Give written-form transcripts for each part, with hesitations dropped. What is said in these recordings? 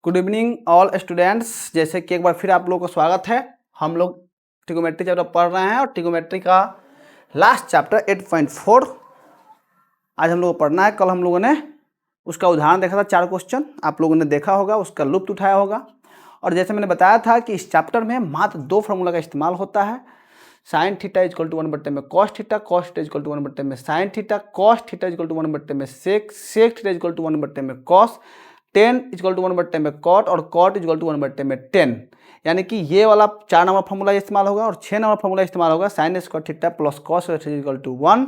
Good evening all students. जैसे कि एक बार फिर आप लोगों का स्वागत है। हम लोग ट्रिग्नोमेट्री चैप्टर पढ़ रहे हैं और ट्रिग्नोमेट्री का लास्ट चैप्टर 8.4 आज हम लोग को पढ़ना है। कल हम लोगों ने उसका उदाहरण देखा था, 4 क्वेश्चन आप लोगों ने देखा होगा, उसका लुत्फ उठाया होगा। और जैसे मैंने बताया था कि इस चैप्टर में मात्र 2 फार्मूला का इस्तेमाल होता है। साइन थीटा इजक्वल टू 1/में cos theta, cos theta equal to 1/में sine theta, cos theta equal to 1/में sec, sec theta equal to 1/में कॉस, टेन इजक्वल टू 1/में कॉट और कॉट इजक्वल टू 1/में टेन। यानी कि ये वाला 4 नंबर फार्मूला इस्तेमाल होगा और 6 नंबर फार्मूला इस्तेमाल होगा। Sine square theta plus cos square is equal to 1,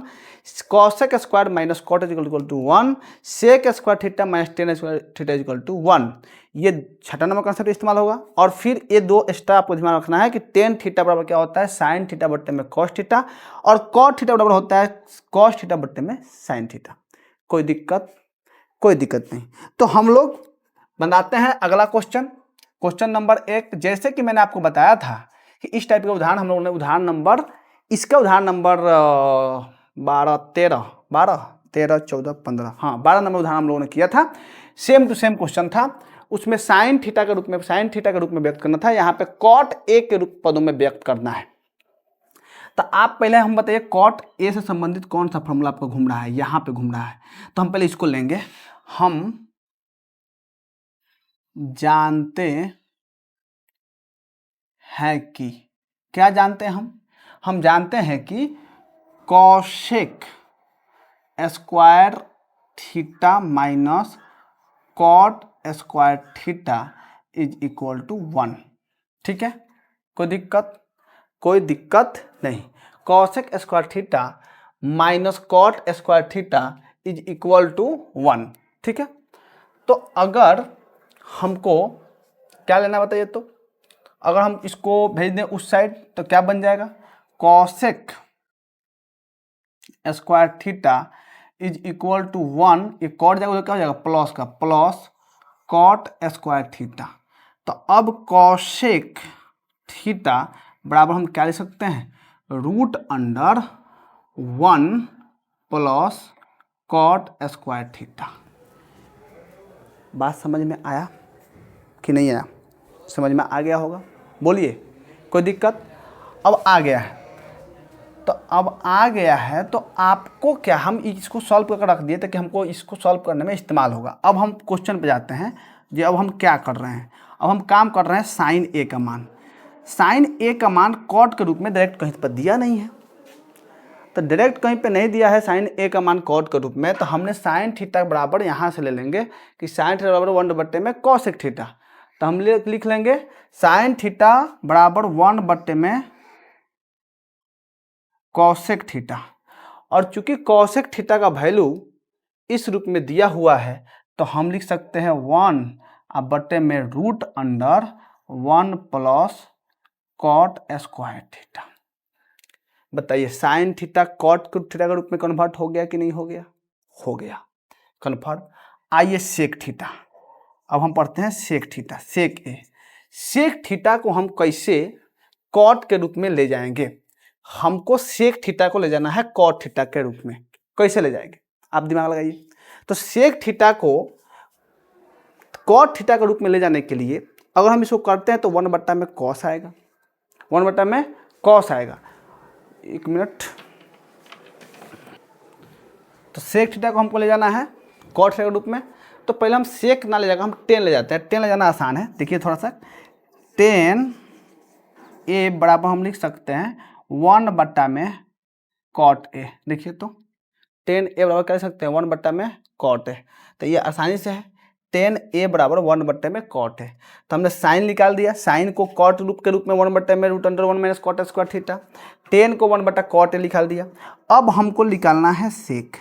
cosec square minus cot equal to 1, sec square theta minus tan square theta equal to 1। ये 6ठा नंबर कंसेप्ट इस्तेमाल होगा। और फिर ये 2 एक्स्ट्रा आपको ध्यान रखना है कि टेन थीटा बराबर क्या होता है, साइन थीटा बट्टे में कॉस थीटा, और कॉट थीटा बराबर होता है कॉस थीटा बट्टे में साइन थीटा। कोई दिक्कत नहीं। तो हम लोग बनाते हैं अगला क्वेश्चन, क्वेश्चन नंबर 1। जैसे कि मैंने आपको बताया था कि इस टाइप का उदाहरण हम लोगों ने उदाहरण नंबर 12, 13, 14, 15, हाँ 12 नंबर उदाहरण हम लोगों ने किया था। सेम टू सेम क्वेश्चन था। उसमें साइन थीटा के रूप में व्यक्त करना था, यहाँ पे कॉट ए के रूप पदों में व्यक्त करना है। तो आप पहले हम बताइए कॉट ए से संबंधित कौन सा फॉर्मूला आपको घूम रहा है, यहाँ पे घूम रहा है। तो हम पहले इसको लेंगे। हम जानते हैं कि, क्या जानते हैं हम जानते हैं कि cosec square theta minus cot square theta is equal to 1। ठीक है, कोई दिक्कत नहीं। Cosec square theta minus cot square theta is equal to 1। ठीक है, तो अगर हमको क्या लेना बताइए। तो अगर हम इसको भेज दें उस साइड तो क्या बन जाएगा, cosec square theta is equal to 1। ये कॉट जाएगा तो क्या हो जाएगा, प्लस का प्लस कॉट स्क्वायर थीटा। तो अब कॉसेक थीटा बराबर हम क्या लिख सकते हैं, root under 1 plus cot square theta. बात समझ में आया कि नहीं आया? समझ में आ गया होगा, बोलिए। कोई दिक्कत? अब आ गया है तो आपको क्या, हम इसको सॉल्व करके रख दिए ताकि हमको इसको सॉल्व करने में इस्तेमाल होगा। अब हम क्वेश्चन पे जाते हैं। जी, अब हम क्या कर रहे हैं, अब हम काम कर रहे हैं साइन ए का मान। साइन ए का मान कॉट के रूप में डायरेक्ट कहीं पर दिया नहीं है, तो डायरेक्ट कहीं पे नहीं दिया है साइन ए का मान कॉट के रूप में। तो हमने साइन थीटा बराबर यहाँ से ले लेंगे कि साइन थीटा बराबर 1/में कॉसेक थीटा। तो हम लिख लेंगे साइन थीटा बराबर 1/में कॉसेक थीटा। और चूंकि कॉसेक थीटा का वैल्यू इस रूप में दिया हुआ है तो हम लिख सकते हैं 1/में root under 1 plus cot square theta. बताइए, साइन थीटा कॉट थीटा के रूप में कन्वर्ट हो गया कि नहीं हो गया? हो गया कन्वर्ट। आइए सेक थीटा, अब हम पढ़ते हैं सेक थीटा। सेक थीटा को हम कैसे कॉट के रूप में ले जाएंगे? हमको सेक थीटा को ले जाना है कॉट थीटा के रूप में। कैसे ले जाएंगे, आप दिमाग लगाइए। तो सेक थीटा को कॉट थीटा के रूप में ले जाने के लिए अगर हम इसको करते हैं तो 1/में कॉस आएगा, 1/में कॉस आएगा। एक मिनट। तो सेक थीटा को हमको ले जाना है कॉट थीटा के रूप में। तो पहले हम सेक ना ले जाएगा, हम टेन ले जाते हैं। टेन ले जाना आसान है, देखिए थोड़ा सा। टेन ए बराबर हम लिख सकते हैं 1/में कॉट ए। देखिए तो टेन ए बराबर क्या लिख सकते हैं, 1/में कॉट ए। तो ये आसानी से है, टेन ए बराबर 1/में कॉट है। तो हमने साइन निकाल दिया, साइन को कॉट रूप के रूप में 1/में root under 1 minus cot square theta. Tan को 1/कॉट ए निकाल दिया। अब हमको निकालना है सेक।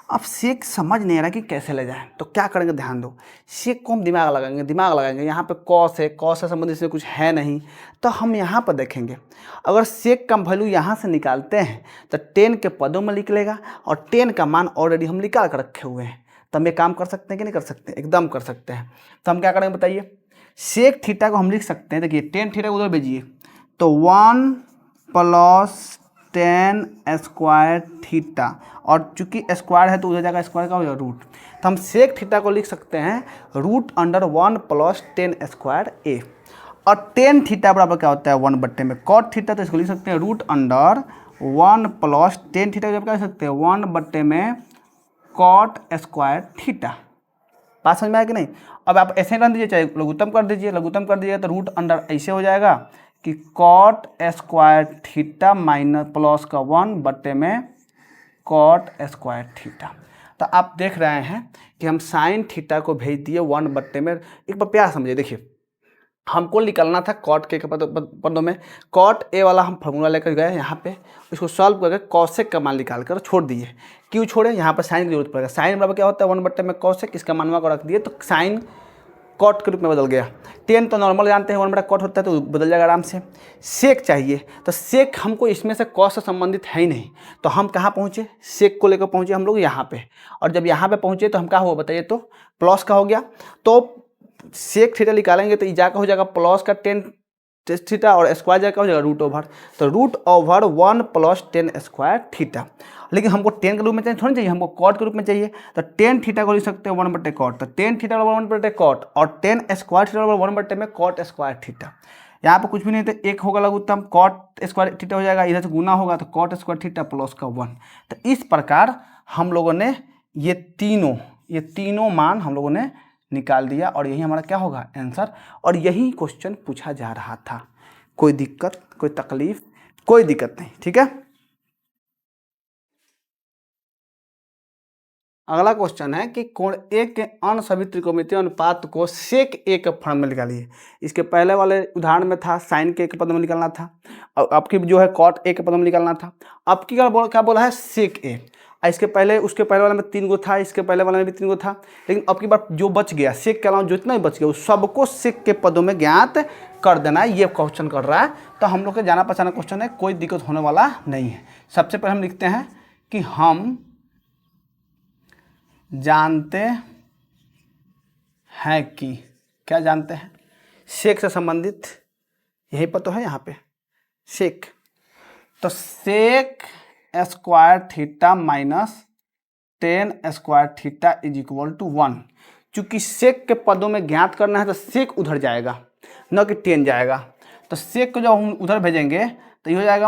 अब सेक समझ नहीं आ रहा कि कैसे ले जाएं, तो क्या करेंगे, ध्यान दो। सेक को हम दिमाग लगाएंगे। यहाँ पे कॉस से संबंधित इसमें कुछ है नहीं, तो हम यहाँ पर देखेंगे। अगर सेक का वैल्यू यहाँ से निकालते हैं तो 10 के पदों में निकलेगा और 10 का मान ऑलरेडी हम निकाल कर रखे हुए हैं। तो हम ये काम कर सकते हैं कि नहीं कर सकते? एकदम कर सकते हैं। तो हम क्या करेंगे बताइए। सेक थीटा को हम लिख सकते हैं, देखिए 10 थीटा को उधर भेजिए तो 1 प्लस 10 स्क्वायर थीटा, और चूंकि स्क्वायर है तो उधर जाएगा स्क्वायर का हो जाएगा रूट। तो हम सेक थीटा को लिख सकते हैं √1 + tan² और टेन थीटा बराबर क्या होता है 1/में कॉट थीटा, तो इसको लिख सकते हैं √1 + tan थीटा जब क्या लिख सकते हैं 1/में cot² थीटा। बात समझ में आया कि नहीं। अब आप ऐसे रख दीजिए, चाहे लघुत्तम कर दीजिए, लघुत्तम कर दीजिएगा तो √अंडर ऐसे हो जाएगा कि cot² थीटा माइनस प्लस का 1/में cot² थीटा। तो आप देख रहे हैं कि हम साइन थीटा को भेज दिए 1/में। एक बार प्यार समझिए, देखिए हमको निकलना था कॉट के पदों में, कॉट ए वाला हम फार्मूला लेकर गए यहाँ पे, इसको सॉल्व करके कॉसेक का मान निकाल कर छोड़ दिए। क्यों छोड़े, यहाँ पर साइन की जरूरत पड़ेगा। साइन बराबर क्या होता है 1/में कॉसेक, इसका मानवा को रख दिए तो साइन कॉट के रूप में बदल गया। टेन तो नॉर्मल जानते हैं 1/कॉट कॉट होता है तो बदल जाएगा आराम से। सेक चाहिए, तो सेक हमको इसमें से कॉस से संबंधित है ही नहीं, तो हम कहाँ पहुँचे, सेक को लेकर पहुँचे हम लोग यहाँ पे। और जब यहाँ पे पहुँचे तो हम क्या हुआ बताइए, तो प्लस का हो गया। तो सेक थीटा निकालेंगे तो जा का हो जाएगा प्लस का टेन थीटा और स्क्वायर जाकर हो जाएगा √ओवर, तो √1 + tan² थीटा। लेकिन हमको टेन के रूप में चाहिए, थोड़ी चाहिए हमको कॉट के रूप में चाहिए, तो टेन थीटा को लिख सकते हैं 1/cot, तो टेन थीटा 1/cot और tan² थीटा 1/में cot² थीटा। यहाँ पर कुछ भी नहीं तो एक होगा लघुत्तम cot² थीटा हो जाएगा, इधर से गुना होगा तो cot² थीटा प्लस का 1। तो इस प्रकार हम लोगों ने ये तीनों मान हम लोगों ने निकाल दिया और यही हमारा क्या होगा आंसर। और यही क्वेश्चन पूछा जा रहा था। कोई दिक्कत, कोई तकलीफ, कोई दिक्कत नहीं, ठीक है। अगला क्वेश्चन है कि कोण ए के अन्य सभी त्रिकोणमितीय अनुपात को सेक ए के फॉर्म में निकालिए। इसके पहले वाले उदाहरण में था साइन के पद में निकालना था, और आपकी जो है कॉट ए के पद में निकालना था। अब की क्या बोला है सेक ए। इसके पहले उसके पहले वाले में 3 गो था, इसके पहले वाले में भी 3 गो था, लेकिन अब की बार जो बच गया सेक के अलावा जितना ही बच गया उस सबको सेक के पदों में ज्ञात कर देना है। ये क्वेश्चन कर रहा है, तो हम लोग के जाना पहचाना क्वेश्चन है, कोई दिक्कत होने वाला नहीं है। सबसे पहले हम लिखते हैं कि हम जानते हैं कि, क्या जानते हैं, सेक से संबंधित यही पर तो है यहाँ पे सेक, तो sec square theta minus tan² theta = 1। चूंकि सेक के पदों में ज्ञात करना है तो सेक उधर जाएगा न कि टेन जाएगा, तो सेक को जब हम उधर भेजेंगे तो ये हो जाएगा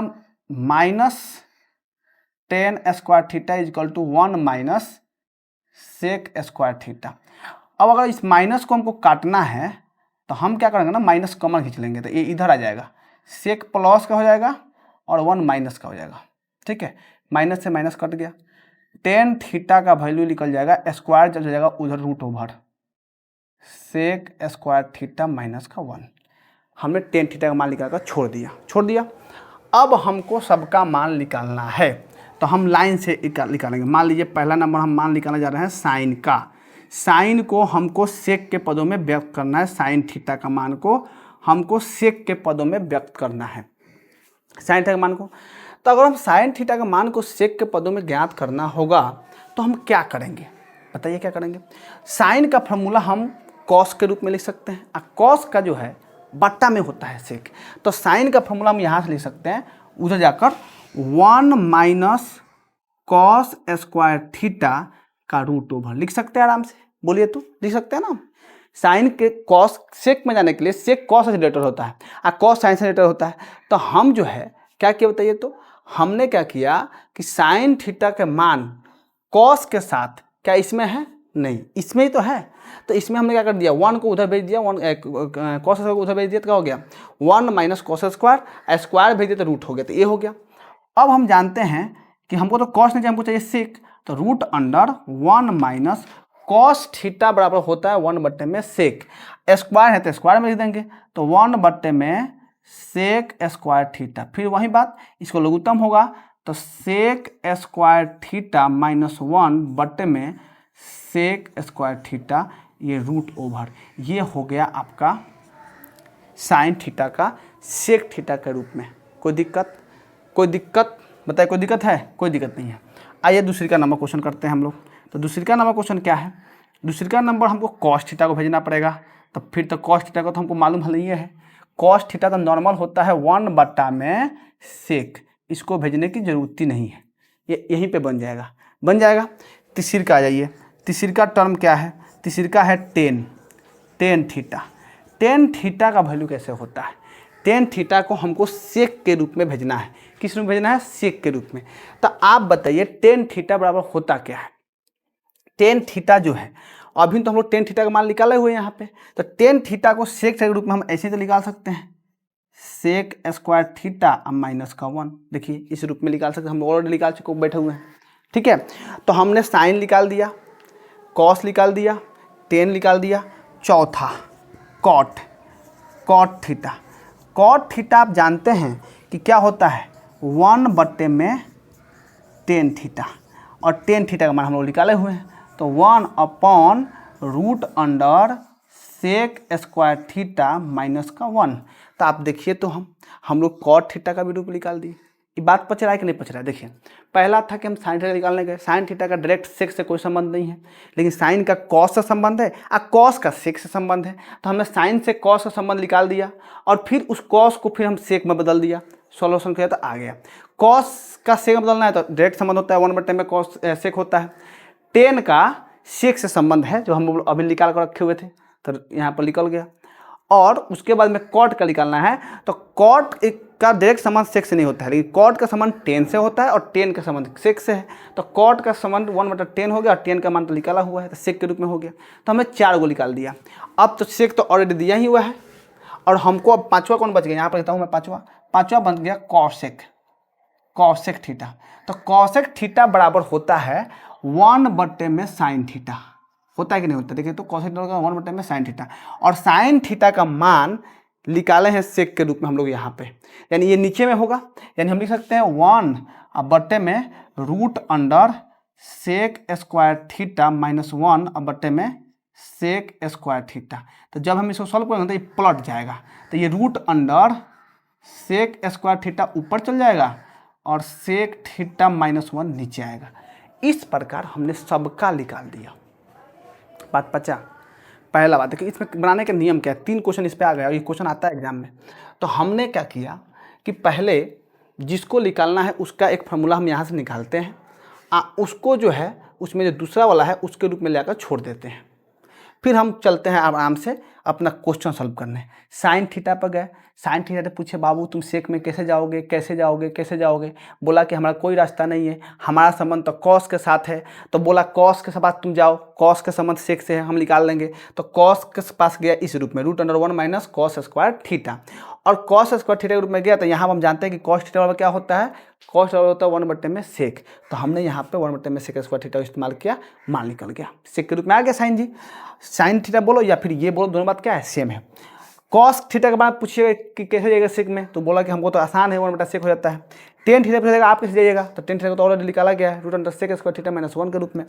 -tan² theta = 1 minus sec² theta. अब अगर इस माइनस को हमको काटना है तो हम क्या करेंगे ना, माइनस कॉमन खींच लेंगे तो ये इधर आ जाएगा, सेक प्लस का हो जाएगा और 1 माइनस का हो जाएगा, ठीक है। माइनस से माइनस कट गया, टेन थीटा का वैल्यू निकल जाएगा, स्क्वायर चल जाएगा उधर √ओवर sec² थीटा माइनस का 1। हमने टेन थीटा का मान निकाल कर छोड़ दिया। अब हमको सबका मान निकालना है, तो हम लाइन से निकालेंगे। मान लीजिए पहला नंबर हम मान निकालने जा रहे हैं साइन का। साइन को हमको सेक के पदों में व्यक्त करना है, साइन थीटा का मान को हमको सेक के पदों में व्यक्त करना है, साइन थीटा के मान को। तो अगर हम साइन थीटा के मान को सेक के पदों में ज्ञात करना होगा तो हम क्या करेंगे, बताइए क्या करेंगे। साइन का फॉर्मूला हम कॉस के रूप में लिख सकते हैं, और कॉस का जो है बट्टा में होता है सेक, तो साइन का फॉर्मूला हम यहाँ से लिख सकते हैं, उधर जाकर 1 माइनस cos² थीटा का √ओवर लिख सकते हैं आराम से। बोलिए तो लिख सकते हैं ना। साइन के कॉस सेक में जाने के लिए सेक कॉस से रिलेटेड होता है और कॉस साइन से रिलेटेड होता है, तो हम जो है क्या किया बताइए, तो हमने क्या किया कि साइन थीटा के मान कॉस के साथ क्या इसमें है, नहीं इसमें ही तो है, तो इसमें हमने क्या कर दिया 1 को उधर भेज दिया, 1 कॉस को उधर भेज दिया तो क्या हो गया 1 माइनस cos² स्क्वायर भेज दिया तो रूट हो गया, तो ये हो गया। अब हम जानते हैं कि हमको तो कॉस नहीं चाहिए, हमको चाहिए सेक, तो √1 माइनस कॉस थीटा बराबर होता है 1/में सेक, स्क्वायर है तो स्क्वायर में लिख देंगे, तो 1/में sec² थीटा। फिर वही बात, इसको लघुत्तम होगा तो sec² थीटा माइनस 1/में sec² थीटा, ये √ओवर, ये हो गया आपका साइन थीटा का सेक थीटा के रूप में। कोई दिक्कत बताइए, कोई दिक्कत है, कोई दिक्कत नहीं है। आइए दूसरी का नंबर क्वेश्चन करते हैं हम लोग। तो दूसरी का नंबर क्वेश्चन क्या है, दूसरी का नंबर हमको कॉस थीटा को भेजना पड़ेगा, तो फिर तो कॉस थीटा को तो हमको मालूम नहीं है, कॉस थीटा तो नॉर्मल होता है 1/में सेक, इसको भेजने की जरूरत ही नहीं है, ये यहीं पे बन जाएगा। तीसरी का आ जाइए, तीसरा टर्म क्या है, तीसरा है टेन थीटा। टेन थीटा का वैल्यू कैसे होता है, टेन थीटा को हमको सेक के रूप में भेजना है। किस रूप में भेजना है, सेक के रूप में। तो आप बताइए टेन थीटा बराबर होता क्या है। टेन थीटा जो है, अभी तो हम लोग टेन थीटा का मान निकाले हुए हैं यहाँ पे, तो टेन थीटा को सेक के रूप में हम ऐसे तो निकाल सकते हैं, सेक स्क्वायर थीटा अब माइनस का 1। देखिए इस रूप में निकाल सकते हैं, हम ऑलरेडी निकाल चुके बैठे हुए हैं। ठीक है, तो हमने साइन निकाल दिया, कॉस निकाल दिया, टेन निकाल दिया, चौथा कॉट थीटा। कॉट थीटा आप जानते हैं कि क्या होता है, 1/10 थीटा, और टेन थीटा का मान हम लोग निकाले हुए हैं, तो 1/√अंडर सेक स्क्वायर थीटा माइनस का 1। तो आप देखिए तो हम लोग कॉट थीटा का भी रूप निकाल दिए। ये बात पच रहा है कि नहीं पच रहा है। देखिए पहला था कि हम साइन थीटा निकालने गए, साइन थीटा का डायरेक्ट सेक से कोई संबंध नहीं है, लेकिन साइन का कॉस से संबंध है और कॉस का सेक से संबंध है। तो हमने साइन से कॉस का संबंध निकाल दिया और फिर उस कॉस को फिर हम सेक में बदल दिया, सॉल्यूशन किया तो आ गया। कॉस का सेक में बदलना है तो डायरेक्ट संबंध होता है, 1/10 में कॉस सेक होता है। टेन का सेक से संबंध है जो हम अभी निकाल कर रखे हुए थे, तो यहाँ पर निकल गया। और उसके बाद में कॉट का निकालना है, तो कॉट का डायरेक्ट संबंध सेक से नहीं होता है, लेकिन कॉट का संबंध टेन से होता है और टेन का संबंध सेक से है। तो कॉट का संबंध 1/10 हो गया और टेन का मान तो निकाला हुआ है, तो सेक के रूप में हो गया। तो हमने 4 को निकाल दिया। अब तो सेक तो ऑलरेडी दिया ही हुआ है, और हमको अब पाँचवा कौन बच गया, यहाँ पर लिखता हूँ मैं पाँचवा बन गया कॉसेक थीटा। तो कॉसेक थीटा बराबर होता है 1/10 में साइन थीटा। होता है कि नहीं होता, देखिए तो कॉसेक थीटा 1/10 में साइन थीटा, और साइन थीटा का मान निकाले हैं सेक के रूप में हम लोग यहाँ पे, यानी ये नीचे में होगा, यानी हम लिख सकते हैं 1/10 में √अंडर सेक स्क्वायर थीटा माइनस 1/10 में सेक स्क्वायर थीटा। तो जब हम इसको सॉल्व करेंगे तो ये पलट जाएगा, तो ये √अंडर सेक स्क्वायर थीटा ऊपर चल जाएगा और सेक थीटा माइनस 1 नीचे आएगा। इस प्रकार हमने सबका निकाल दिया। बात पचा। पहला बात है कि इसमें बनाने के नियम क्या है, 3 क्वेश्चन इस पे आ गया और ये क्वेश्चन आता है एग्जाम में। तो हमने क्या किया कि पहले जिसको निकालना है उसका एक फार्मूला हम यहाँ से निकालते हैं, उसको जो है उसमें जो दूसरा वाला है उसके रूप में लेकर छोड़ देते हैं, फिर हम चलते हैं आराम से अपना क्वेश्चन सॉल्व करने। साइन थीटा पर गए, साइन थीटा से पूछे बाबू तुम सेक में कैसे जाओगे। बोला कि हमारा कोई रास्ता नहीं है, हमारा संबंध तो कॉस के साथ है। तो बोला कॉस के साथ तुम जाओ, कॉस के संबंध सेक से है, हम निकाल लेंगे। तो कॉस के पास गया इस रूप में √1 माइनस कॉस स्क्वायर थीटा, और कॉस स्क्वायर थीटा के रूप में गया। तो यहाँ हम जानते हैं कि कॉस थीटा बराबर क्या होता है, कॉस बराबर होता है 1/10 में सेक। तो हमने यहाँ पे 1/10 में सेक स्क्वायर थीटा इस्तेमाल किया, मान निकल गया, सेक के रूप में आ गया साइन जी। साइन थीटा बोलो या फिर ये बोलो, दोनों बात क्या है, सेम है। कॉस थीटा के बाद पूछिएगा कि कैसे जाएगा सेक में, तो बोला कि हमको तो आसान है, 1/10 सेक हो जाता है। टेन थीटा पूछेगा आप कैसे जाइएगा, तो टेन थीटा को तो ऑलरेडी निकाला गया है √अंडर सेक स्क्वायर थीटा माइनस 1 के रूप में।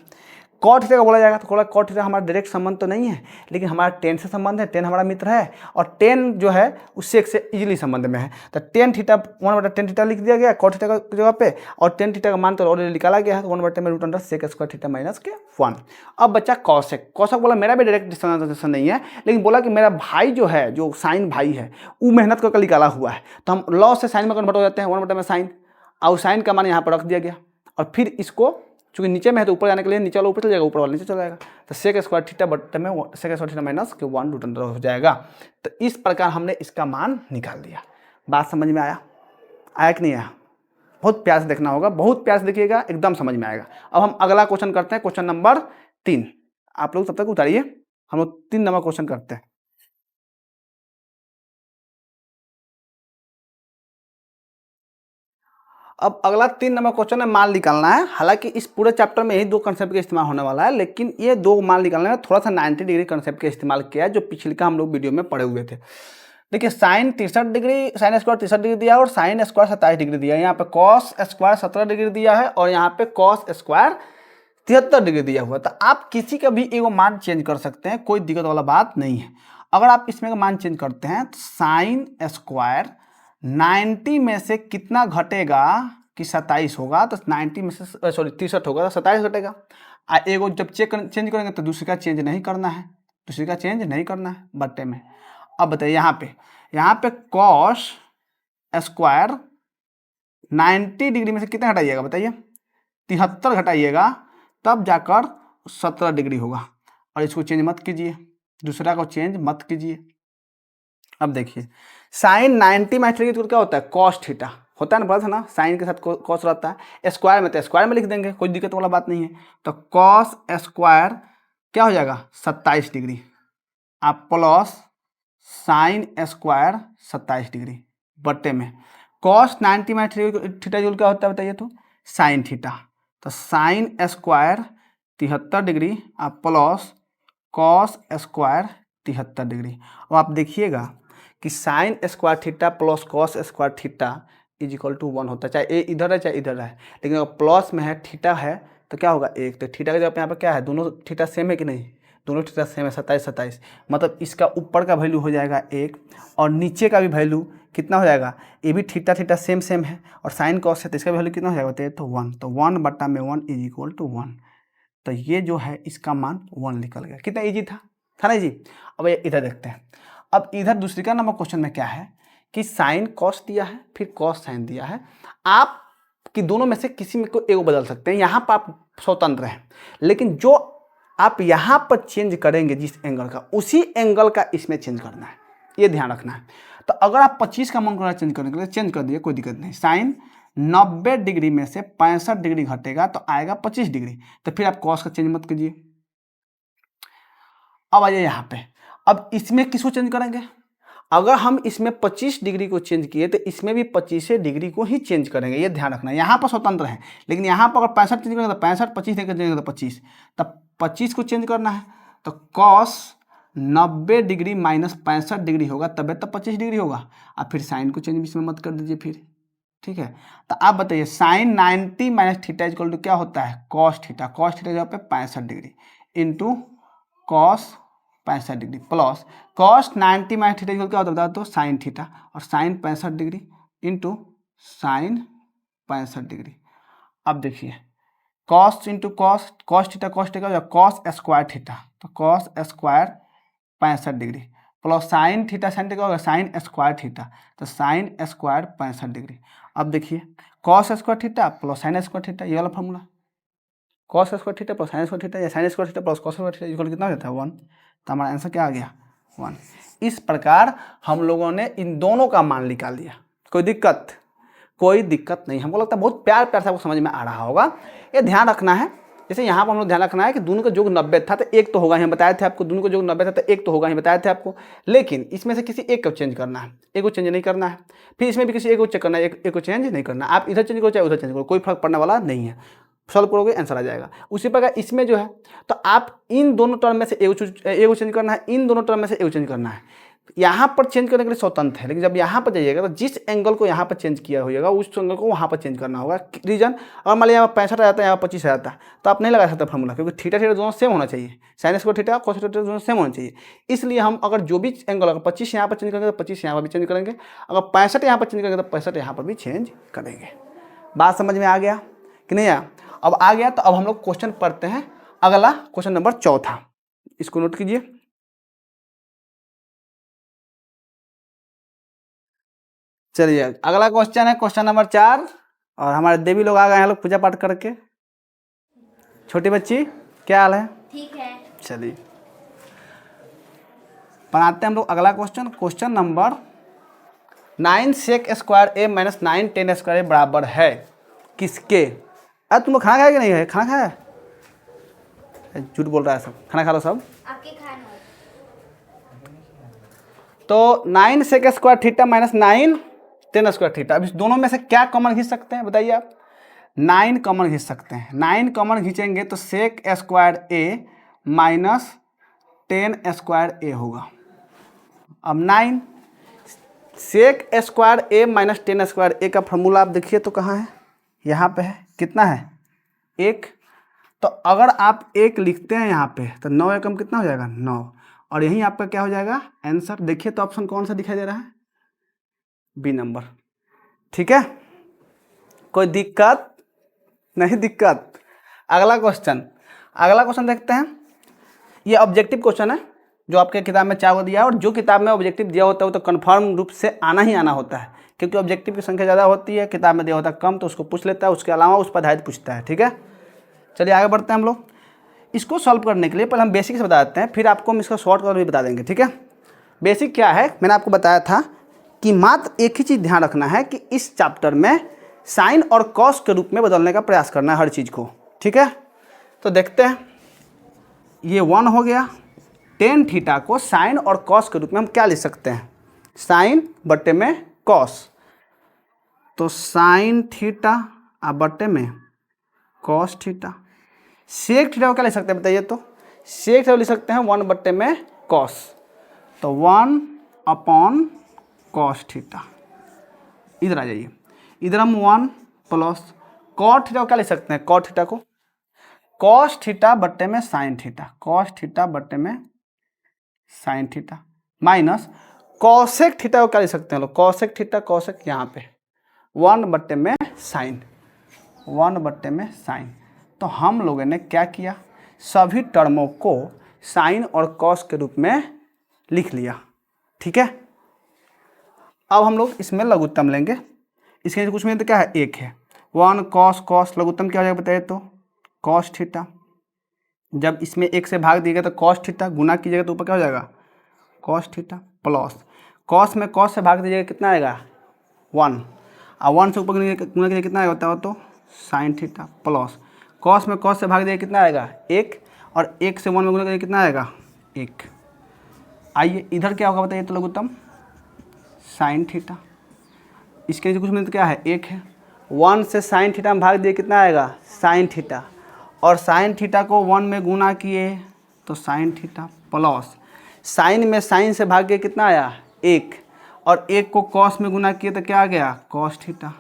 कॉट थीटा का बोला जाएगा, तो बोला कॉट थीटा हमारा डायरेक्ट संबंध तो नहीं है, लेकिन हमारा टेन से संबंध है, टेन हमारा मित्र है, और टेन जो है उस सेक से इजीली संबंध में है। तो टेन थीटा 1/10 थीटा लिख दिया गया कॉट थीटा की जगह पे, और टेन थीटा का मान तो ऑलरेडी निकाला गया है, तो 1/10 में √अंडर सेक स्क्वायर थीटा माइनस के 1। अब बच्चा कॉसेक बोला मेरा भी डायरेक्ट डिस्टेंस नहीं है, लेकिन बोला कि मेरा भाई जो है, जो साइन भाई है, वो मेहनत करके निकाला हुआ है, तो हम लॉ से साइन में कन्वर्ट हो जाते हैं, 1/10 में साइन, और साइन का मान यहाँ पर रख दिया गया, और फिर इसको चूंकि नीचे में है तो ऊपर जाने के लिए नीचे वाला ऊपर चल जाएगा, ऊपर वाला नीचे चल जाएगा, तो सेक स्क्वायर थीटा बट्टे में सेक स्क्वायर थीटा माइनस के 1 √अंडर हो जाएगा। तो इस प्रकार हमने इसका मान निकाल दिया। बात समझ में आया कि नहीं आया? बहुत प्यार से देखना होगा, बहुत प्यार से देखिएगा, एकदम समझ में आएगा। अब हम अगला क्वेश्चन करते हैं, क्वेश्चन नंबर 3। आप लोग तब तक उतारिए, हम लोग 3 नंबर क्वेश्चन करते हैं। अब अगला 3 नंबर क्वेश्चन है, मान निकालना है। हालांकि इस पूरे चैप्टर में यही 2 कंसेप्ट का इस्तेमाल होने वाला है, लेकिन ये 2 मान निकालने में थोड़ा सा 90 डिग्री कंसेप्ट का इस्तेमाल किया है, जो पिछले का हम लोग वीडियो में पढ़े हुए थे। देखिए sine 63 degree, sine square 63 degree दिया है, और साइन स्क्वायर 27 डिग्री दिया है। यहाँ पे कॉस स्क्वायर 17 डिग्री दिया है, और यहाँ पे कॉस स्क्वायर 73 डिग्री दिया हुआ है। तो आप किसी का भी एगो मान चेंज कर सकते हैं, कोई दिक्कत वाला बात नहीं है। अगर आप इसमें का मान चेंज करते हैं तो साइन स्क्वायर 90 में से कितना घटेगा कि 27 होगा, तो 90 में से 63 होगा, तो 27 घटेगा। एगो जब चेंज करेंगे तो दूसरे का चेंज नहीं करना है, बट्टे में। अब बताइए यहाँ पे कॉस स्क्वायर 90 डिग्री में से कितना घटाइएगा, बताइए 73 घटाइएगा, तब जाकर 17 डिग्री होगा। और इसको चेंज मत कीजिए, दूसरा को चेंज मत कीजिए। अब देखिए साइन 90 माइनस तो क्या होता है कॉस थीटा होता है ना, पता था ना, साइन के साथ कॉस रहता है, स्क्वायर में तो स्क्वायर में लिख देंगे, कोई दिक्कत वाला बात नहीं है। तो कॉस स्क्वायर क्या हो जाएगा 27 डिग्री, आप प्लस साइन स्क्वायर 27 डिग्री बट्टे में कॉस 90 माइनस थीटा जूल क्या होता है बताइए तो साइन थीटा। तो साइन स्क्वायर 73 डिग्री आप प्लस कॉस स्क्वायर 73 डिग्री। अब आप देखिएगा कि sine square theta plus cos square theta is equal to 1 होता है, चाहे ए इधर है चाहे इधर है, लेकिन अगर प्लस में है थीटा है तो क्या होगा 1। तो थीटा का जब यहाँ पर क्या है, दोनों थीटा सेम है कि नहीं, दोनों थीटा सेम है 27 मतलब इसका ऊपर का वैल्यू हो जाएगा 1 और नीचे का भी वैल्यू कितना हो जाएगा, ये भी थीटा थीटा सेम सेम है और साइन कॉस है तो इसका वैल्यू कितना हो जाएगा बताइए तो 1। तो 1/1 इज इक्वल टू 1। तो ये जो है इसका मान 1 निकल गया। कितना ईजी था ना जी। अब ये इधर देखते हैं। अब इधर दूसरी का नंबर क्वेश्चन में क्या है कि साइन कॉस दिया है फिर कॉस साइन दिया है, आप कि दोनों में से किसी में को एगो बदल सकते हैं, यहाँ पर आप स्वतंत्र हैं, लेकिन जो आप यहाँ पर चेंज करेंगे जिस एंगल का उसी एंगल का इसमें चेंज करना है, ये ध्यान रखना है। तो अगर आप 25 का मान करना चेंज करने के लिए चेंज कर दिए कोई दिक्कत नहीं। साइन 90 डिग्री में से 65 डिग्री घटेगा तो आएगा 25 डिग्री, तो फिर आप कॉस का चेंज मत कीजिए। अब आइए यहाँ पे, अब इसमें किसको चेंज करेंगे, अगर हम इसमें 25 डिग्री को चेंज किए तो इसमें भी 25 डिग्री को ही चेंज करेंगे, ये ध्यान रखना। यहाँ पर स्वतंत्र है, लेकिन यहाँ पर अगर 65 चेंज करेंगे तो 65, 25 देकर चेंज तो 25, तब 25 को चेंज करना है तो कॉस 90 डिग्री माइनस 65 डिग्री होगा तब तो 25 डिग्री होगा। अब फिर साइन को चेंज इसमें मत कर दीजिए फिर, ठीक है। तो आप बताइए sine 90 minus theta equal to क्या होता है कॉस थीटा, कॉस थीटा जहाँ पे 65 degree into cos 65 degree plus cos 90 minus theta equal क्या होता है बता दो साइन थीटा, और sine 65 degree into sine 65 degree. अब देखिए cos into cos, cos theta हो जाएगा कॉस स्क्वायर थीटा, तो cos square 65 degree plus sine theta, sine theta होगा साइन स्क्वायर थीटा, तो साइन स्क्वायर 65 डिग्री। अब देखिए cos square theta plus sine square theta, ये वाला formula cos square theta plus sine square theta या sine square theta plus cos square theta equal कितना हो जाता है 1। तो हमारा आंसर क्या आ गया 1। इस प्रकार हम लोगों ने इन दोनों का मान निकाल लिया। कोई दिक्कत नहीं, हमको लगता है बहुत प्यार से आपको समझ में आ रहा होगा। ये ध्यान रखना है, जैसे यहाँ पर हम लोग ध्यान रखना है कि दोनों का योग 90 था तो एक तो होगा ही, हम बताए थे आपको दोनों का योग 90 था तो एक तो होगा ही, बताए थे आपको। लेकिन इसमें से किसी एक को चेंज करना है, एक को चेंज नहीं करना है, फिर इसमें भी किसी एक को चेक करना है, एक को चेंज नहीं करना। आप इधर चेंज करो चाहे उधर चेंज करो, कोई फर्क पड़ने वाला नहीं है, सॉल्व करोगे आंसर आ जाएगा। उसी प्रकार इसमें जो है तो आप इन दोनों टर्म में से एगो चेंज करना है, इन दोनों टर्म में से एगो चेंज करना है। यहाँ पर चेंज करने के लिए स्वतंत्र है, लेकिन जब यहाँ पर जाइएगा तो जिस एंगल को यहाँ पर चेंज किया होगा उस एंगल को वहाँ पर चेंज करना होगा। रीजन अगर मान लिया यहाँ 65 आ जाता है यहाँ 25 आ जाता है तो आप नहीं लगा सकते फॉर्मूला, क्योंकि थीटा दोनों सेम होना चाहिए, sign square theta cos theta दोनों सेम होना चाहिए। इसलिए हम अगर जो भी एंगल अगर 25 यहाँ पर चेंज करेंगे तो 25 यहाँ पर भी चेंज करेंगे, अगर 65 यहाँ पर चेंज करेंगे तो 65 यहाँ पर भी चेंज करेंगे। बात समझ में आ गया कि नहीं आया? अब आ गया तो अब हम लोग क्वेश्चन पढ़ते हैं। अगला क्वेश्चन नंबर 4, इसको नोट कीजिए। चलिए अगला क्वेश्चन है क्वेश्चन नंबर 4, और हमारे देवी लोग आ गए हैं लोग पूजा पाठ करके। छोटी बच्ची क्या हाल है? ठीक है। चलिए बनाते हैं हम लोग अगला question. Question number 9 sec square A minus 9 10 square A बराबर है किसके? अरे तुम लोग खाना खाया कि नहीं है? खाना खाया? झूठ बोल रहा है सब, खाना खा लो सब। आपके खाना तो 9 sec square theta minus 9 10 square theta, अब इस दोनों में से क्या कॉमन खींच सकते हैं बताइए आप? 9 कॉमन खींच सकते हैं। 9 कॉमन खींचेंगे तो sec square A minus 10 square ए होगा। अब 9 sec square A minus 10 square ए का फॉर्मूला आप देखिए तो कहाँ है? यहाँ पे है। कितना है? 1। तो अगर आप 1 लिखते हैं यहाँ पे तो 9 एकम कितना हो जाएगा? 9। और यहीं आपका क्या हो जाएगा आंसर? देखिए तो ऑप्शन कौन सा दिखाई दे रहा है? B number. ठीक है, कोई दिक्कत नहीं? दिक्कत। अगला क्वेश्चन देखते हैं। ये ऑब्जेक्टिव क्वेश्चन है जो आपके किताब में 4 दिया है, और जो किताब में ऑब्जेक्टिव दिया होता है वो तो कन्फर्म रूप से आना ही आना होता है, क्योंकि ऑब्जेक्टिव की संख्या ज़्यादा होती है, किताब में दिया होता है कम, तो उसको पूछ लेता है, उसके अलावा उस पर आधारित पूछता है। ठीक है, चलिए आगे बढ़ते हैं हम लोग। इसको सॉल्व करने के लिए पहले हम बेसिक से बता देते हैं, फिर आपको हम इसका शॉर्ट कट भी बता देंगे, ठीक है। बेसिक क्या है, मैंने आपको बताया था कि मात्र एक ही चीज़ ध्यान रखना है कि इस चैप्टर में साइन और कॉस के रूप में बदलने का प्रयास करना है हर चीज़ को, ठीक है। तो देखते हैं, ये 1 हो गया। टेन थीटा को साइन और कॉस के रूप में हम क्या लिख सकते हैं, साइन बटे में कॉस, तो साइन थीटा और बटे में कॉस थीटा। सेक थीटा को क्या लिख सकते हैं बताइए, तो सेक थीटा लिख सकते हैं 1 बटे में कॉस, तो 1 अपॉन कॉस थीटा। इधर आ जाइए, इधर हम 1 प्लस कॉट थीटा को क्या लिख सकते हैं, कॉट थीटा को कॉस थीटा बटे में साइन थीटा, कॉस थीटा बटे में sign theta, minus cosec theta को क्या लिख सकते हैं लोग, कॉसेक थीटा, कॉसेक यहाँ पे 1 बटे में साइन, 1 बटे में साइन। तो हम लोगों ने क्या किया, सभी टर्मों को साइन और कॉस के रूप में लिख लिया, ठीक है। अब हम लोग इसमें लघुत्तम लेंगे, इसके कुछ में तो क्या है, 1 है। 1 कॉस कॉस लघुत्तम क्या हो जाएगा बताइए, तो कॉस थीटा। जब इसमें 1 से भाग दिएगा तो कॉस थीटा, गुना कीजिएगा तो ऊपर क्या हो जाएगा, कॉस थीटा, प्लस कॉस में कॉस से भाग दीजिएगा कितना आएगा 1, और 1 से ऊपर गुना कीजिए कितना आएगा बताओ, तो साइन थीटा, प्लस कॉस में कॉस से भाग दीजिएगा कितना आएगा 1, और 1 से 1 में गुना कीजिए कितना आएगा 1। आइए इधर क्या होगा बताइए, तो लघुत्तम साइन थीटा, इसके नीचे कुछ में तो क्या है 1 है। 1 से साइन थीटा में भाग दिए कितना आएगा साइन थीटा, और साइन थीटा को 1 में गुना किए तो साइन थीटा, प्लस साइन में साइन से भाग के कितना आया 1, और 1 को कॉस में गुना किए तो क्या आ गया कॉस थीटा।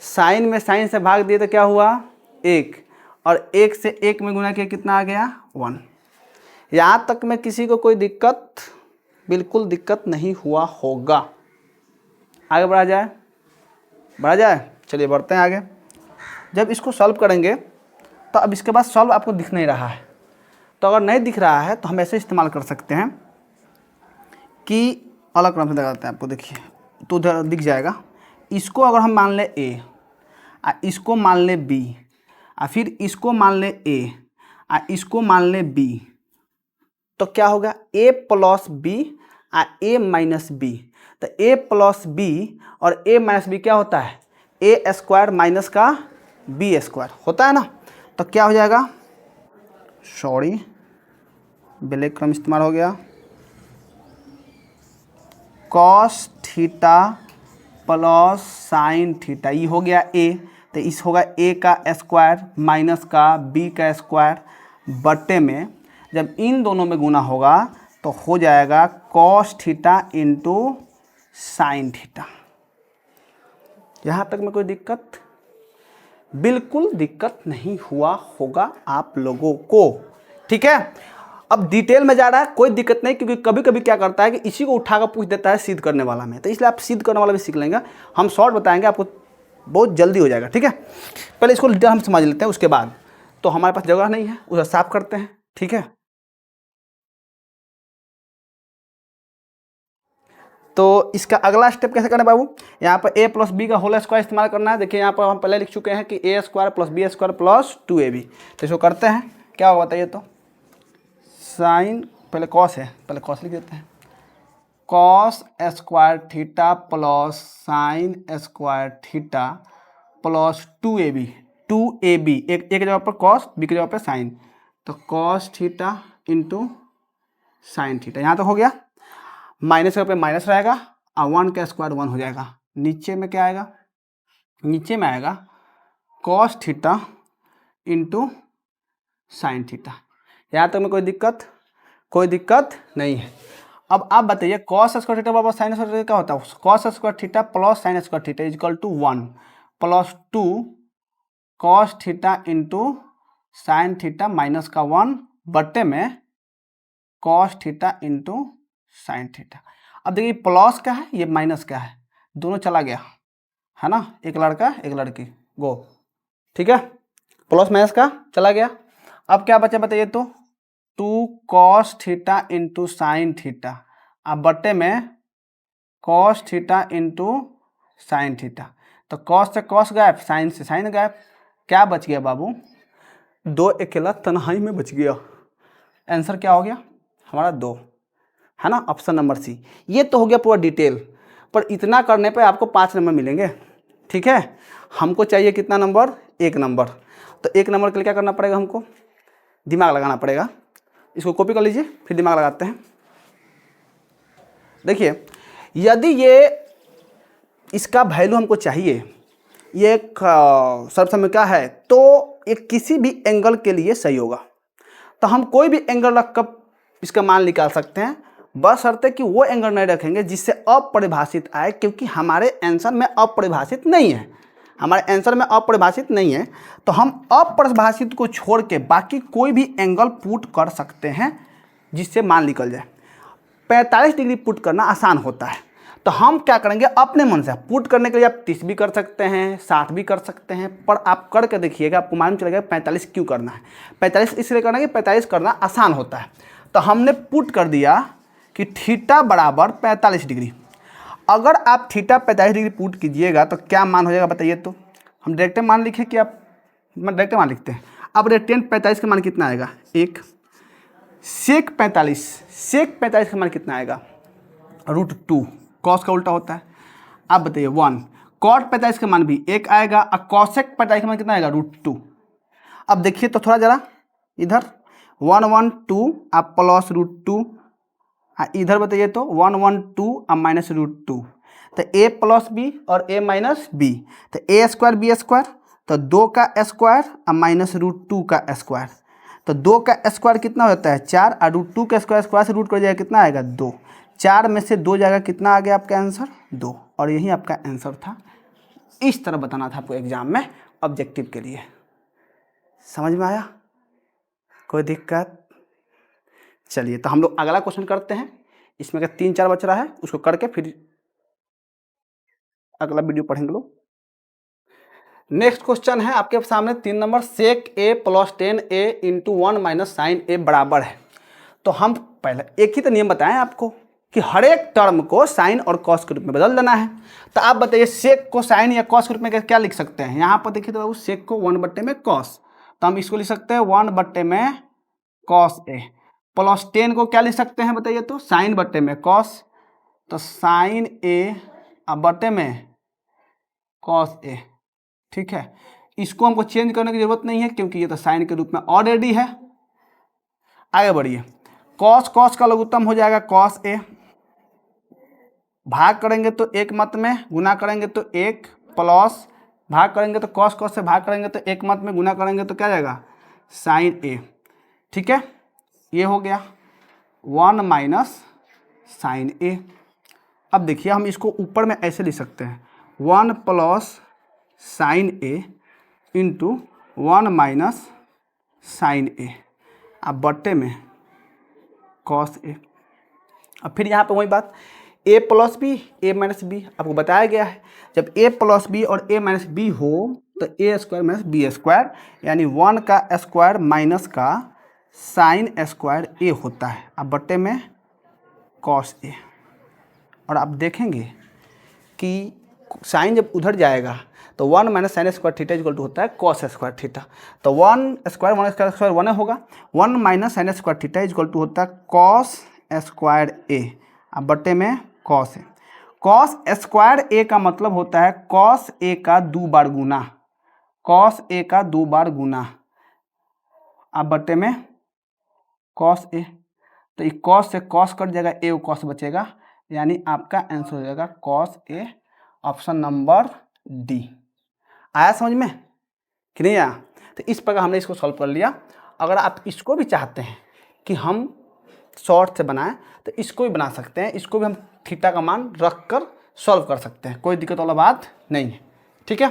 साइन में साइन से भाग दिए तो क्या हुआ 1, और 1 से 1 में गुना किए कितना आ गया 1। यहाँ तक में किसी को कोई दिक्कत, बिल्कुल दिक्कत नहीं हुआ होगा। आगे बढ़ा जाए, बढ़ा जाए, चलिए बढ़ते हैं आगे। जब इसको सॉल्व करेंगे तो अब इसके बाद सॉल्व आपको दिख नहीं रहा है, तो अगर नहीं दिख रहा है तो हम ऐसे इस्तेमाल कर सकते हैं कि अलग क्रम से लगाते हैं आपको, देखिए तो उधर दिख जाएगा। इसको अगर हम मान ले ए, इसको मान ले बी, और फिर इसको मान ले ए, इसको मान ले बी, तो क्या होगा ए प्लस बी ए माइनस बी। तो ए प्लस बी और ए माइनस बी क्या होता है, ए स्क्वायर माइनस का बी स्क्वायर होता है ना। तो क्या हो जाएगा, सॉरी ब्लैक क्रम इस्तेमाल हो गया, cos theta plus sine theta, ये हो गया ए, तो इस होगा ए का स्क्वायर माइनस का बी का स्क्वायर बटे में, जब इन दोनों में गुना होगा तो हो जाएगा cos theta into sine theta. यहाँ तक में कोई दिक्कत, बिल्कुल दिक्कत नहीं हुआ होगा आप लोगों को, ठीक है। अब डिटेल में जा रहा है, कोई दिक्कत नहीं, क्योंकि कभी कभी क्या करता है कि इसी को उठाकर पूछ देता है सिद्ध करने वाला में, तो इसलिए आप सिद्ध करने वाला भी सीख लेंगे। हम शॉर्ट बताएंगे आपको, बहुत जल्दी हो जाएगा, ठीक है। पहले इसको डिटेल हम समझ लेते हैं, उसके बाद तो हमारे पास जगह नहीं है, उसे साफ करते हैं, ठीक है। तो इसका अगला स्टेप कैसे करें बाबू, यहाँ पर a प्लस बी का होल स्क्वायर इस्तेमाल करना है। देखिए यहाँ पर हम पहले लिख चुके हैं कि A square plus B square plus 2ab, तो इसको करते हैं, क्या होगा बताइए, तो साइन, पहले कॉस है, पहले कॉस लिख देते हैं, cos square theta plus sine square theta plus 2ab, 2ab एक जगह पर कॉस, बी की जगह पर साइन, तो cos theta into sine theta. यहाँ तक हो गया, माइनस पे माइनस रहेगा और 1 का स्क्वायर 1 हो जाएगा। नीचे में क्या आएगा, नीचे में आएगा cos theta into sine theta. यहाँ तक में कोई दिक्कत, कोई दिक्कत नहीं है। अब आप बताइए कॉस स्क्वायर थीटा बराबर साइन स्क्वायर थीटा क्या होता है, cos square theta plus sine square theta is equal to 1 plus 2 cos theta into sine theta minus का 1 बटे में cos theta into sine theta. अब देखिए प्लस क्या है, ये माइनस क्या है, दोनों चला गया है ना, एक लड़का एक लड़की गो, ठीक है, प्लस माइनस का चला गया। अब क्या बचा बताइए, तो 2 cos theta into sine theta, अब बटे में cos theta into sine theta. तो कॉस से कॉस गायब, साइन से साइन गायब, क्या बच गया बाबू, 2 अकेला तन्हाई में बच गया। आंसर क्या हो गया हमारा 2, है ना, ऑप्शन नंबर सी। ये तो हो गया पूरा डिटेल, पर इतना करने पे आपको 5 नंबर मिलेंगे। ठीक है, हमको चाहिए कितना नंबर, 1 नंबर। तो 1 नंबर के लिए क्या करना पड़ेगा, हमको दिमाग लगाना पड़ेगा। इसको कॉपी कर लीजिए, फिर दिमाग लगाते हैं। देखिए, यदि ये इसका वैल्यू हमको चाहिए, ये एक सर्वसम्यका है, तो ये किसी भी एंगल के लिए सही होगा। तो हम कोई भी एंगल रख कर इसका मान निकाल सकते हैं, बशर्ते कि वो एंगल नहीं रखेंगे जिससे अपरिभाषित आए, क्योंकि हमारे आंसर में अपरिभाषित नहीं है, हमारे आंसर में अपरिभाषित नहीं है। तो हम अपरिभाषित को छोड़ के बाकी कोई भी एंगल पुट कर सकते हैं जिससे मान निकल जाए। 45 डिग्री पुट करना आसान होता है, तो हम क्या करेंगे, अपने मन से पुट करने के लिए आप 30 भी कर सकते हैं, 60 भी कर सकते हैं, पर आप करके देखिएगा, आपको मालूम चलेगा 45 क्यों करना है। 45 इसलिए करना है कि 45 करना आसान होता है। तो हमने पुट कर दिया कि थीटा बराबर 45 डिग्री। अगर आप थीटा 45 डिग्री पुट कीजिएगा तो क्या मान हो जाएगा बताइए। तो हम डायरेक्ट मान लिखे कि आप डायरेक्ट मान लिखते हैं। अब रेक्टेंट 45 का मान कितना आएगा, 1। सेक 45 का मान कितना आएगा, √2। कॉस का उल्टा होता है। अब बताइए 1। कॉट 45 का मान भी 1 आएगा, और कॉसेक 45 का मान कितना आएगा, √2। अब देखिए तो थोड़ा जरा इधर 1 1 2 आप प्लस √2, इधर बताइए तो 1 1 2 और माइनस √2। तो a प्लस बी और a माइनस बी, तो a स्क्वायर बी स्क्वायर, तो 2 का स्क्वायर और माइनस √2 का स्क्वायर। तो 2 का स्क्वायर कितना होता है 4, और √2 का स्क्वायर से रूट कर जाएगा कितना आएगा 2। 4 में से 2 जाएगा, कितना आ गया आपका आंसर 2। और यही आपका आंसर था। इस तरह बताना था आपको एग्जाम में ऑब्जेक्टिव के लिए। समझ में आया, कोई दिक्कत? चलिए, तो हम लोग अगला क्वेश्चन करते हैं। इसमें का 3 4 बच रहा है, उसको करके फिर अगला वीडियो पढ़ेंगे लोग। नेक्स्ट क्वेश्चन है आपके सामने 3 number, sec a plus 10a into 1 minus sine a बराबर है। तो हम पहले एक ही तो नियम बताएं आपको कि हर एक टर्म को साइन और कॉस के रूप में बदल देना है। तो आप बताइए सेक को साइन या कॉस के रूप में क्या लिख सकते हैं। यहाँ पर देखिए तो बाबू सेक को 1/में कॉस, तो हम इसको लिख सकते हैं 1/में कॉस a, प्लस 10 को क्या लिख सकते हैं बताइए तो साइन बट्टे में कॉस, तो साइन a अब बट्टे में कॉस a। ठीक है, इसको हमको चेंज करने की जरूरत नहीं है क्योंकि ये तो साइन के रूप में ऑलरेडी है। आगे बढ़िए, कॉस कॉस का लघुत्तम हो जाएगा कॉस a, भाग करेंगे तो 1 मत में, गुना करेंगे तो 1, प्लस भाग करेंगे तो कॉस कॉस से भाग करेंगे तो 1 मत में, गुना करेंगे तो क्या जाएगा साइन a। ठीक है, ये हो गया 1 माइनस साइन a। अब देखिए हम इसको ऊपर में ऐसे लिख सकते हैं 1 plus sine a into 1 minus sine a, अब बट्टे में कॉस a। अब फिर यहाँ पे वही बात, a plus B a minus B, आपको बताया गया है जब a प्लस बी और a माइनस बी हो तो a square minus B square, यानी 1 का स्क्वायर माइनस का साइन स्क्वायर a होता है, अब बट्टे में कॉस a। और आप देखेंगे कि साइन जब उधर जाएगा तो 1 minus sine square theta equal to होता है कॉस स्क्वायर थीटा। तो 1 स्क्वायर 1 होगा, 1 minus sine square theta equal to होता है कॉस स्क्वायर a, अब बट्टे में cos a। Cos square a का मतलब होता है कॉस a का 2 बार गुना, कॉस a का 2 बार गुना, अब बट्टे में कॉस a। तो ये कॉस से कॉस कट जाएगा, a कॉस बचेगा, यानी आपका आंसर हो जाएगा cos a, option number D. आया समझ में कि नहीं आया? तो इस प्रकार हमने इसको सॉल्व कर लिया। अगर आप इसको भी चाहते हैं कि हम शॉर्ट से बनाएं तो इसको भी बना सकते हैं, इसको भी हम थीटा का मान रख कर सॉल्व कर सकते हैं, कोई दिक्कत वाला बात नहीं है। ठीक है,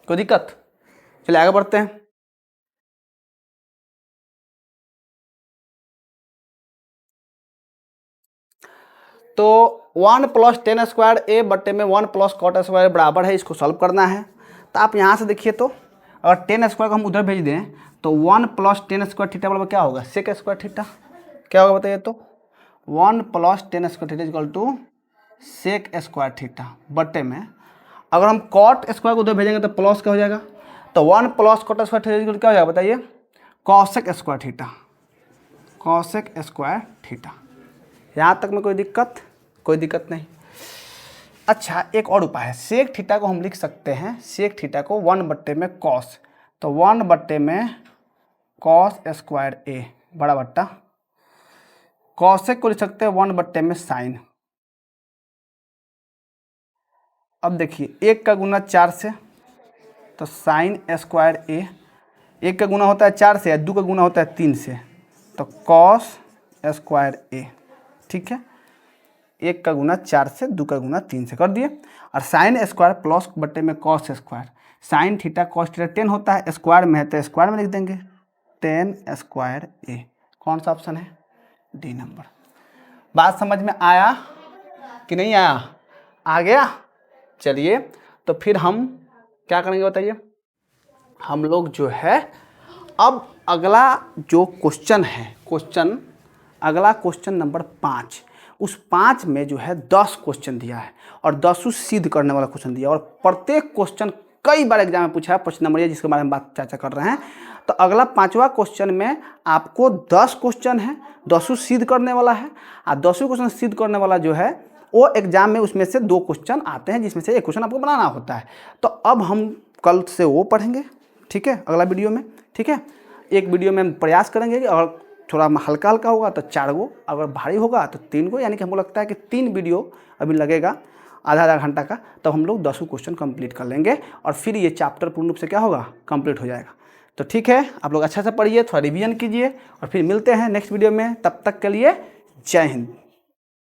कोई दिक्कत? चलिए आगे बढ़ते हैं। तो 1 प्लस 10 स्क्वायर a बट्टे में 1 प्लस कॉट स्क्वायर बराबर है, इसको सॉल्व करना है। तो आप यहाँ से देखिए तो अगर 10 स्क्वायर को हम उधर भेज दें तो 1 प्लस 10 स्क्वायर थीटा बराबर क्या होगा सेक स्क्वायर थीटा, क्या होगा बताइए तो 1 plus 10 square theta equal to sec square theta, बट्टे में अगर हम कॉट स्क्वायर को उधर भेजेंगे तो प्लस क्या हो जाएगा, तो 1 प्लस कॉट स्क्वायर थीटा क्या हो जाएगा बताइए, cosec square theta, cosec square theta. यहाँ तक में कोई दिक्कत नहीं। अच्छा एक और उपाय है, सेक थीटा को हम लिख सकते हैं, सेक थीटा को 1 में कॉस, तो 1 में कॉस स्क्वायर ए बड़ा बट्टा, कॉसेक को लिख सकते हैं 1 में साइन। अब देखिए 1 का गुना 4 से, तो साइन स्क्वायर ए, 1 का गुना होता है 4 से, 2 का गुना होता है 3 से, तो कॉस स्क्वायर ए। ठीक है, 1 का गुना 4 से, 2 का गुना 3 से कर दिए। और साइन स्क्वायर प्लस बट्टे में cos square, sign theta cos theta 10 होता है, स्क्वायर में है तो स्क्वायर में लिख देंगे 10 स्क्वायर ए। कौन सा ऑप्शन है, डी नंबर। बात समझ में आया कि नहीं आया, आ गया। चलिए तो फिर हम क्या करेंगे बताइए, हम लोग जो है अब अगला जो क्वेश्चन है, अगला क्वेश्चन नंबर 5, उस 5 में जो है 10 क्वेश्चन दिया है और 10 सिद्ध करने वाला क्वेश्चन दिया, और प्रत्येक क्वेश्चन कई बार एग्जाम में पूछा है, 25 नंबर जिसके बारे में बात चर्चा कर रहे हैं। तो अगला 5वां क्वेश्चन में आपको 10 क्वेश्चन है, 10 सिद्ध करने वाला है, और 10 क्वेश्चन सिद्ध करने वाला जो है वो एग्जाम में उसमें से 2 क्वेश्चन आते हैं, जिसमें से एक क्वेश्चन आपको बनाना होता है। तो अब हम कल से वो पढ़ेंगे, ठीक है, अगला वीडियो में। ठीक है, एक वीडियो में हम प्रयास करेंगे कि अगर थोड़ा हल्का होगा तो 4 गो, अगर भारी होगा तो 3 गो, यानी कि हमको लगता है कि 3 वीडियो अभी लगेगा आधा घंटा का, तब हम लोग 10 क्वेश्चन कंप्लीट कर लेंगे और फिर ये चैप्टर पूर्ण रूप से क्या होगा, कंप्लीट हो जाएगा। तो ठीक है, आप लोग अच्छा से पढ़िए, थोड़ा रिवीजन कीजिए और फिर मिलते हैं नेक्स्ट वीडियो में। तब तक के लिए जय हिंद।